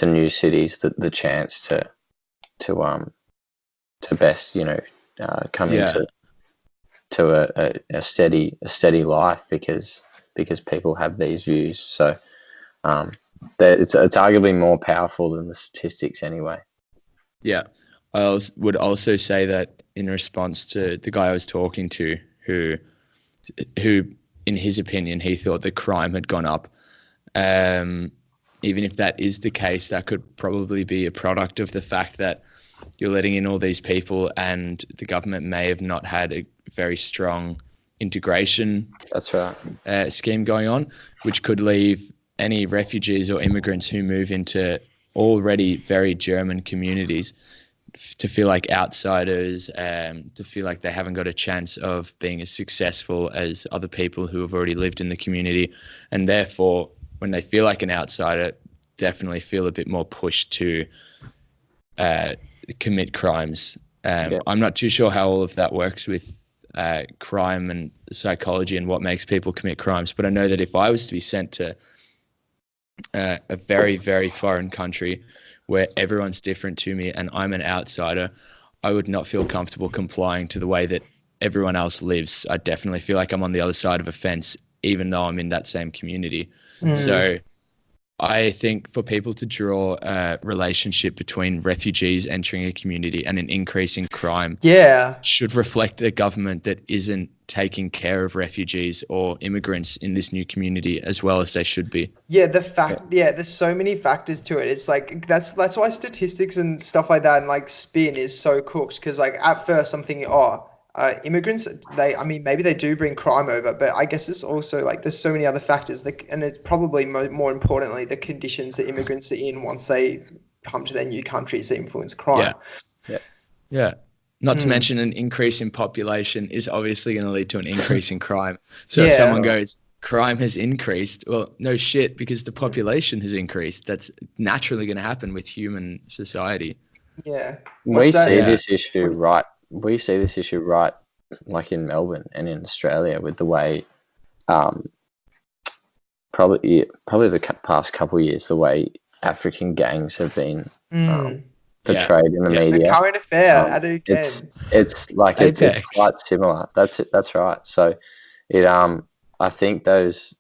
new cities the chance to best come into a steady life, because people have these views. So it's arguably more powerful than the statistics anyway. Yeah, I would also say that in response to the guy I was talking to, who in his opinion, he thought the crime had gone up. Even if that is the case, that could probably be a product of the fact that you're letting in all these people, and the government may have not had a very strong integration scheme going on, which could leave any refugees or immigrants who move into already very German communities to feel like outsiders, to feel like they haven't got a chance of being as successful as other people who have already lived in the community. And therefore, when they feel like an outsider, definitely feel a bit more pushed to commit crimes. I'm not too sure how all of that works with crime and psychology and what makes people commit crimes, but I know that if I was to be sent to a very, very foreign country where everyone's different to me and I'm an outsider, I would not feel comfortable complying to the way that everyone else lives. I definitely feel like I'm on the other side of a fence, even though I'm in that same community. So I think for people to draw a relationship between refugees entering a community and an increase in crime should reflect a government that isn't taking care of refugees or immigrants in this new community as well as they should be. There's so many factors to it. It's like that's why statistics and stuff like that and like spin is so cooked, because like at first I'm thinking, immigrants, I mean, maybe they do bring crime over, but I guess it's also like there's so many other factors that, and it's probably more importantly the conditions that immigrants are in once they come to their new countries that influence crime. Yeah. Yeah. Not to mention an increase in population is obviously going to lead to an increase in crime. So if Yeah. someone goes, crime has increased, well, no shit, because the population has increased. That's naturally going to happen with human society. Yeah. We see Yeah. this issue right. We see this issue right, like in Melbourne and in Australia, with the way, probably the past couple of years, the way African gangs have been portrayed in the The media. current affair at it again. It's like it's quite similar. That's it. That's right. So it I think those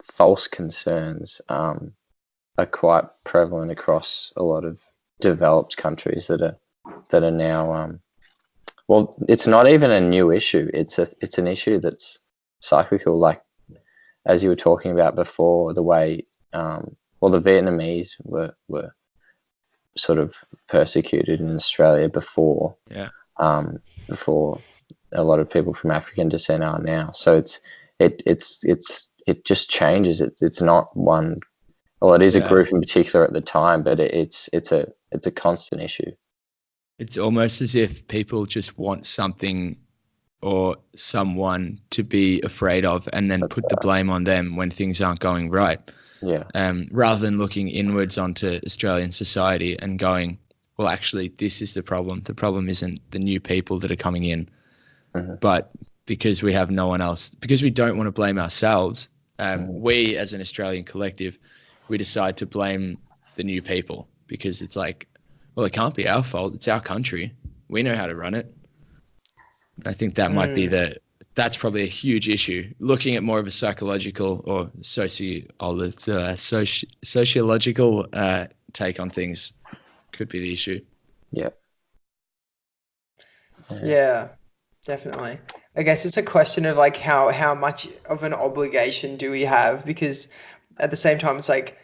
false concerns are quite prevalent across a lot of developed countries that are now well, it's not even a new issue. It's an issue that's cyclical, like as you were talking about before, the way well, the Vietnamese were sort of persecuted in Australia before before a lot of people from African descent are now. So it just changes. It's not one. Well, it is a group in particular at the time, but it's a constant issue. It's almost as if people just want something or someone to be afraid of and then put the blame on them when things aren't going right. Yeah. Rather than looking inwards onto Australian society and going, well, actually, this is the problem. The problem isn't the new people that are coming in, but because we have no one else, because we don't want to blame ourselves, we as an Australian collective, we decide to blame the new people because it's like, well, it can't be our fault. It's our country. We know how to run it. I think that might be that's probably a huge issue. Looking at more of a psychological or sociological take on things could be the issue. Yeah. Yeah, definitely. I guess it's a question of like how much of an obligation do we have? Because at the same time, it's like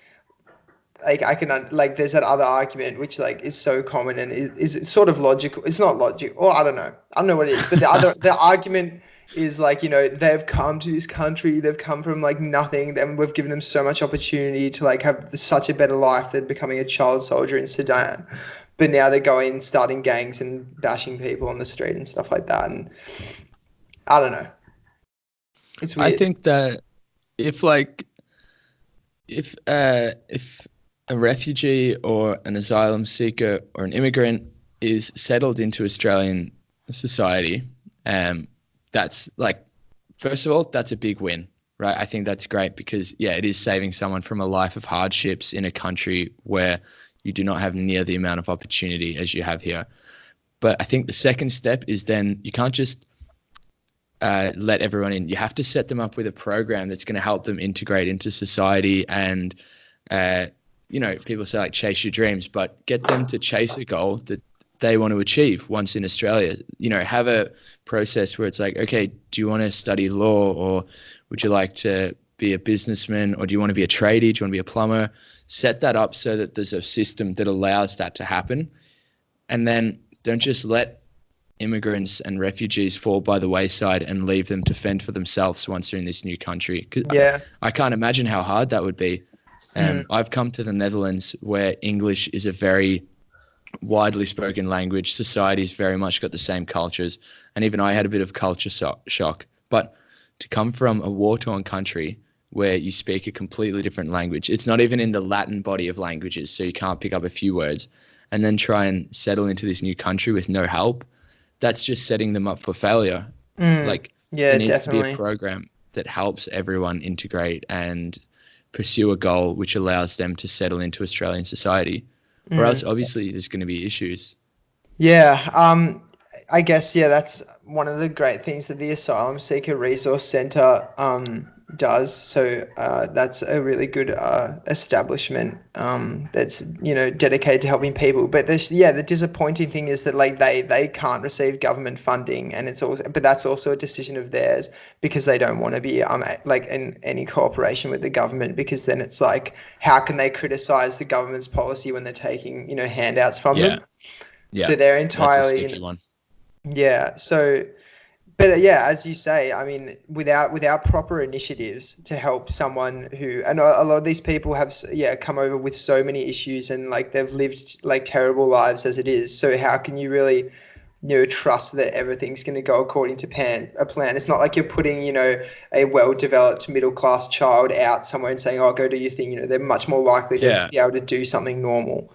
I can like there's that other argument which like is so common and is sort of logical. It's not logical, or I don't know what it is. But the argument is like, you know, they've come to this country, they've come from like nothing, and we've given them so much opportunity to like have such a better life than becoming a child soldier in Sudan. But now they're going starting gangs and bashing people on the street and stuff like that. And I don't know. It's weird. I think that if a refugee or an asylum seeker or an immigrant is settled into Australian society, that's like, first of all, that's a big win, right? I think that's great because, yeah, it is saving someone from a life of hardships in a country where you do not have near the amount of opportunity as you have here. But I think the second step is then you can't just let everyone in. You have to set them up with a program that's going to help them integrate into society and, you know, people say like chase your dreams, but get them to chase a goal that they want to achieve once in Australia. You know, have a process where it's like, okay, do you want to study law, or would you like to be a businessman, or do you want to be a tradie? Do you want to be a plumber? Set that up so that there's a system that allows that to happen. And then don't just let immigrants and refugees fall by the wayside and leave them to fend for themselves once they're in this new country. Yeah. I can't imagine how hard that would be. I've come to the Netherlands where English is a very widely spoken language. Society's very much got the same cultures. And even I had a bit of culture shock. But to come from a war-torn country where you speak a completely different language, it's not even in the Latin body of languages, so you can't pick up a few words, and then try and settle into this new country with no help, that's just setting them up for failure. Like, there needs to be a program that helps everyone integrate and pursue a goal which allows them to settle into Australian society. Or else, obviously, there's going to be issues. Yeah, I guess, yeah, that's one of the great things that the Asylum Seeker Resource Centre does. So that's a really good establishment that's, you know, dedicated to helping people. But the disappointing thing is that like they can't receive government funding, and but that's also a decision of theirs because they don't want to be like in any cooperation with the government, because then it's like, how can they criticize the government's policy when they're taking, you know, handouts from them? Yeah, So they're that's a entirely sticky one. Yeah. So, but yeah, as you say, I mean, without proper initiatives to help someone who, and a lot of these people have, yeah, come over with so many issues and like they've lived like terrible lives as it is. So how can you really, trust that everything's going to go according to a plan? It's not like you're putting, a well-developed middle-class child out somewhere and saying, "Oh, go do your thing." They're much more likely to Yeah, be able to do something normal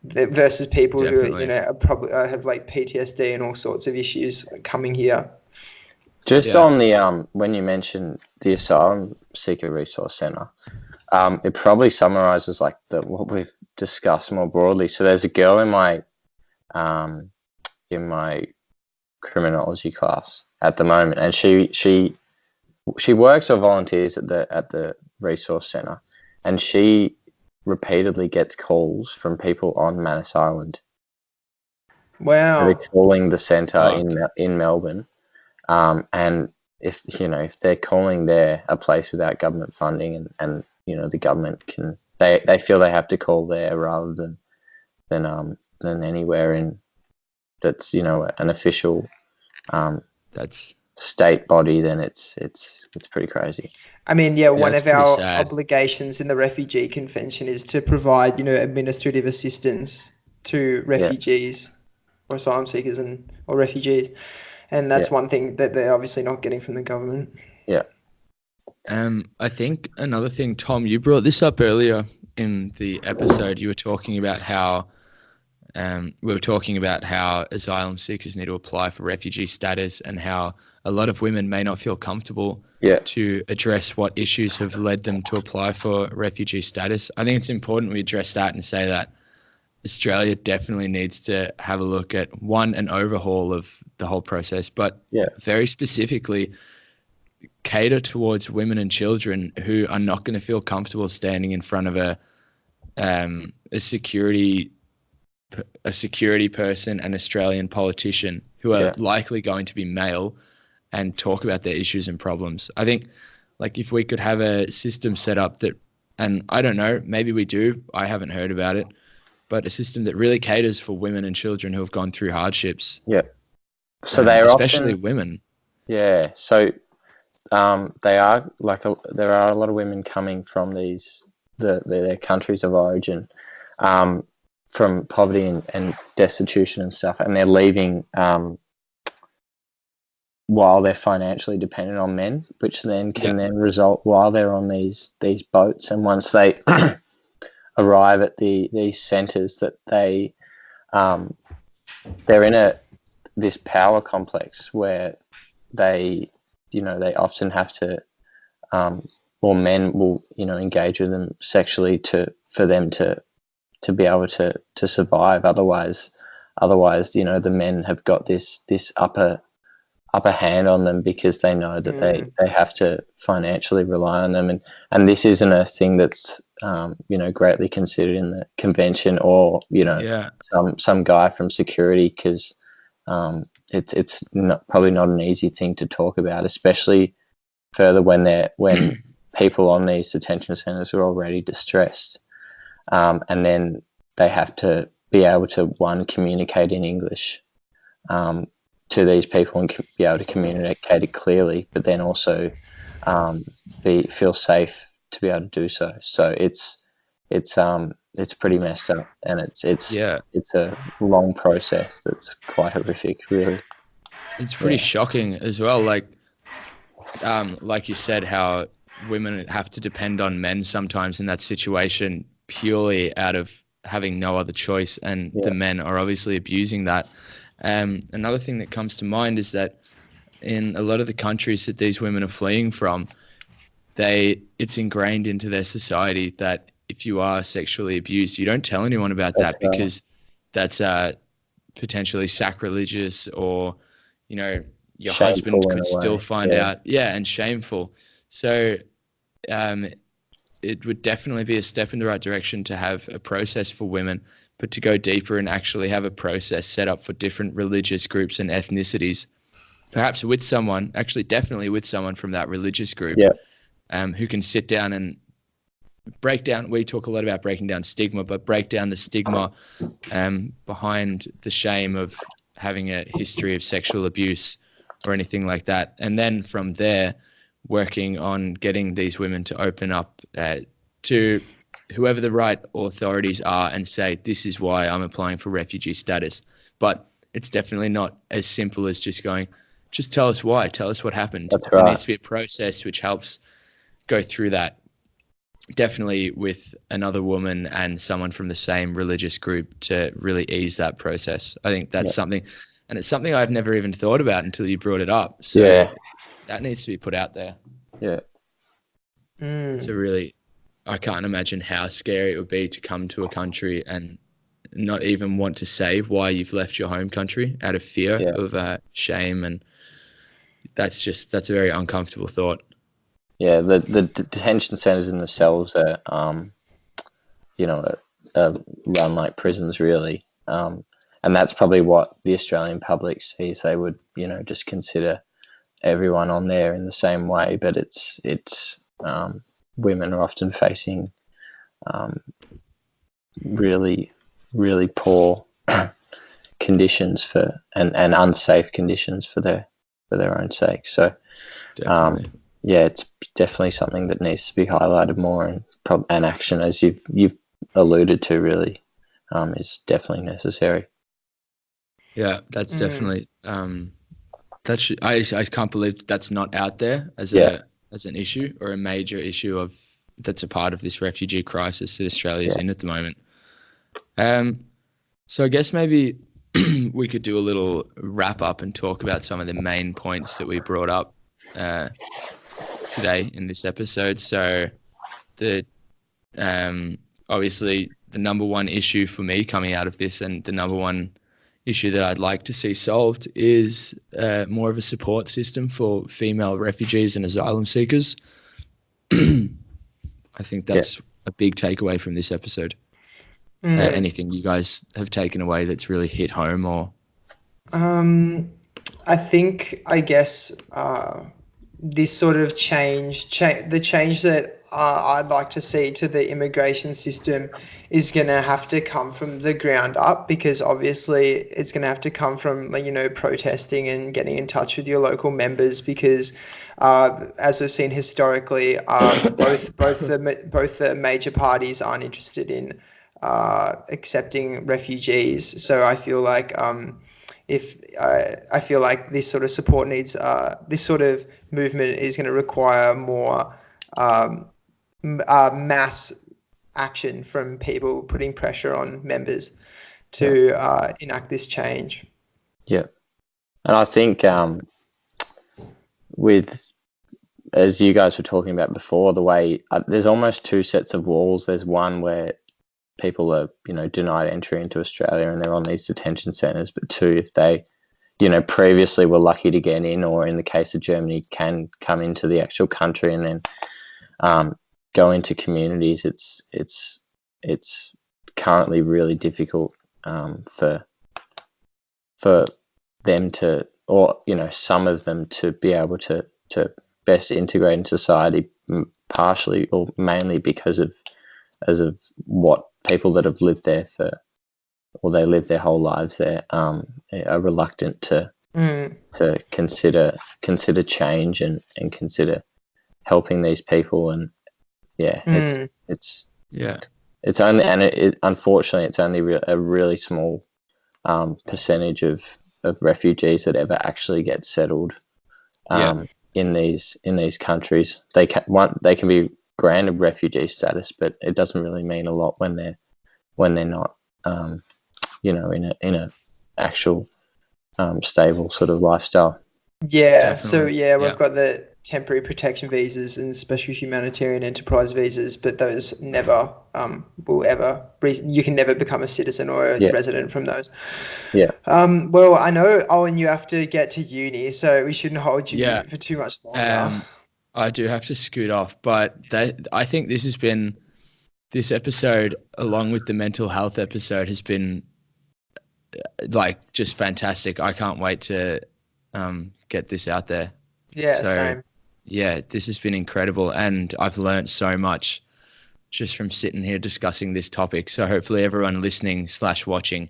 versus people who, definitely. are probably have like PTSD and all sorts of issues coming here. Just Yeah, on the when you mentioned the Asylum Seeker Resource Centre, it probably summarises like what we've discussed more broadly. So there's a girl um, in my criminology class at the moment, and she works or volunteers at the resource centre, and she repeatedly gets calls from people on Manus Island. So they're Wow. calling the centre fuck. in Melbourne, and if they're calling there a place without government funding, and the government can, they feel they have to call there rather than anywhere in that's an official That's state body, then it's pretty crazy. I mean, yeah, yeah, one that's of pretty our sad. obligations in the Refugee Convention is to provide, administrative assistance to Yeah, refugees or asylum seekers or refugees. And yeah, that's one thing that they're obviously not getting from the government. yeah, I think another thing, Tom, you brought this up earlier in the episode. You were talking about how we were talking about how asylum seekers need to apply for refugee status and how a lot of women may not feel comfortable yeah, to address what issues have led them to apply for refugee status. I think it's important we address that and say that Australia definitely needs to have a look at an overhaul of the whole process, but yeah, very specifically cater towards women and children who are not going to feel comfortable standing in front of a security person, an Australian politician who are yeah, likely going to be male and talk about their issues and problems. I think like if we could have a system set up that, and I don't know, maybe we do, I haven't heard about it, but a system that really caters for women and children who have gone through hardships, yeah. So they are especially often, women. yeah. So they are there are a lot of women coming from their countries of origin, um, from poverty and destitution and stuff, and they're leaving while they're financially dependent on men, which then Yeah, can then result while they're on these boats, and once they arrive at these centres, that um, they're in this power complex where they they often have to, or men will engage with them sexually for them to be able to survive. Otherwise the men have got this upper hand on them, because they know that Mm, they have to financially rely on them, and this isn't a thing that's greatly considered in the convention, or yeah, some guy from security, because it's probably not an easy thing to talk about, especially further when people on these detention centres are already distressed, and then they have to be able to communicate in English, to these people, and be able to communicate it clearly, but then also feel safe to be able to do so. So it's pretty messed up, and yeah. it's a long process that's quite horrific, really. It's pretty Yeah, shocking as well. Like you said, how women have to depend on men sometimes in that situation purely out of having no other choice, and the yeah, men are obviously abusing that. Another thing that comes to mind is that in a lot of the countries that these women are fleeing from, it's ingrained into their society that if you are sexually abused, you don't tell anyone about that's that right. because that's potentially sacrilegious, or you know your husband Shameful in could a still way. find Yeah, out. Yeah, and shameful. So um, it would definitely be a step in the right direction to have a process for women, but to go deeper and actually have a process set up for different religious groups and ethnicities, perhaps with someone, actually definitely with someone from that religious group, yeah, who can sit down and break down. We talk a lot about breaking down stigma, but break down the stigma behind the shame of having a history of sexual abuse or anything like that. And then from there, working on getting these women to open up to whoever the right authorities are and say, this is why I'm applying for refugee status. But it's definitely not as simple as just going, just tell us why, tell us what happened. That's There right. needs to be a process which helps go through that. Definitely with another woman and someone from the same religious group to really ease that process. I think that's something, and it's something I've never even thought about until you brought it up. So that needs to be put out there. Yeah. So really, I can't imagine how scary it would be to come to a country and not even want to say why you've left your home country out of fear of shame. And that's a very uncomfortable thought. Yeah, the detention centres in themselves are, run like prisons, really. And that's probably what the Australian public sees. They would, just consider everyone on there in the same way, but it's women are often facing really, really poor conditions and unsafe conditions for their own sake. So, Definitely. it's definitely something that needs to be highlighted more, and action, as you've alluded to, really is definitely necessary. Yeah, that's definitely I can't believe that's not out there as an issue or a major issue that's a part of this refugee crisis that Australia's in at the moment. So I guess maybe we could do a little wrap up and talk about some of the main points that we brought up today in this episode. So obviously the number one issue for me coming out of this, and the number one issue that I'd like to see solved, is more of a support system for female refugees and asylum seekers. I think that's a big takeaway from this episode. Anything you guys have taken away that's really hit home? Or I guess this sort of the change that I'd like to see to the immigration system is going to have to come from the ground up, because obviously it's going to have to come from, protesting and getting in touch with your local members, because as we've seen historically, both the major parties aren't interested in accepting refugees. So I feel like I feel like this sort of support needs, this sort of movement is going to require more mass action from people, putting pressure on members to enact this change. Yeah, and I think with, as you guys were talking about before, the way there's almost two sets of walls. There's one where people are, denied entry into Australia and they're on these detention centres. But two, if they, previously were lucky to get in, or in the case of Germany, can come into the actual country and then go into communities, it's currently really difficult for them to, or some of them, to be able to best integrate in society, partially or mainly because of what people that have lived there they live their whole lives there are reluctant to consider change and consider helping these people. And it's only, and unfortunately it's only a really small percentage of refugees that ever actually get settled in these countries. They can be granted refugee status, but it doesn't really mean a lot when they're not in a actual stable sort of lifestyle. We've got the temporary protection visas and special humanitarian enterprise visas, but those never you can never become a citizen or a resident from those. Well, I know, Owen, you have to get to uni, so we shouldn't hold you for too much longer. I do have to scoot off, but I think this episode, along with the mental health episode, has been just fantastic. I can't wait to get this out there. Same. This has been incredible, and I've learned so much just from sitting here discussing this topic. So hopefully everyone listening / watching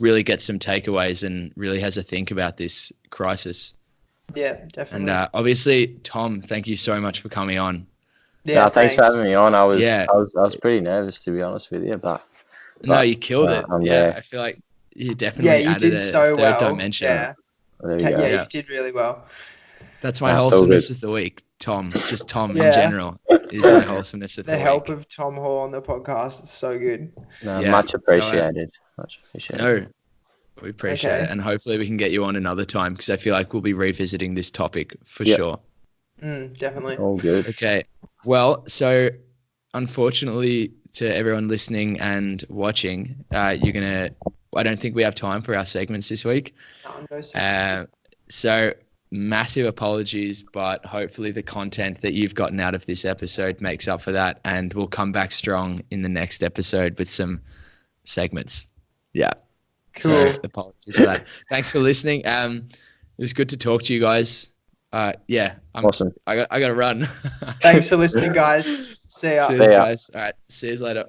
really gets some takeaways and really has a think about this crisis. Yeah, definitely. And obviously, Tom, thank you so much for coming on. Yeah, Thanks for having me on. I was Yeah. I was pretty nervous, to be honest with you, but No, you killed it. I'm Yeah, there. I feel like you Yeah, definitely you added did a so third well. dimension. Yeah. There we Okay, go. yeah, Yeah. you did really well. That's my It's all wholesomeness good. of the week, Tom. Just Tom in Yeah. general is my wholesomeness of The the help week. of Tom Hall on the podcast is so good. No, Yeah. much So, appreciated. Much appreciated. no, we appreciate Okay. it. And hopefully we can get you on another time because I feel like we'll be revisiting this topic for Yep. sure. Definitely. All good. Okay. Well, so unfortunately to everyone listening and watching, I don't think we have time for our segments this week. No segments. So massive apologies, but hopefully the content that you've gotten out of this episode makes up for that, and we'll come back strong in the next episode with some segments. Yeah. Cool. So apologies for that. Thanks for listening. It was good to talk to you guys. Yeah. Awesome. I got to run. Thanks for listening, guys. See ya. Cheers, guys. All right. See you later.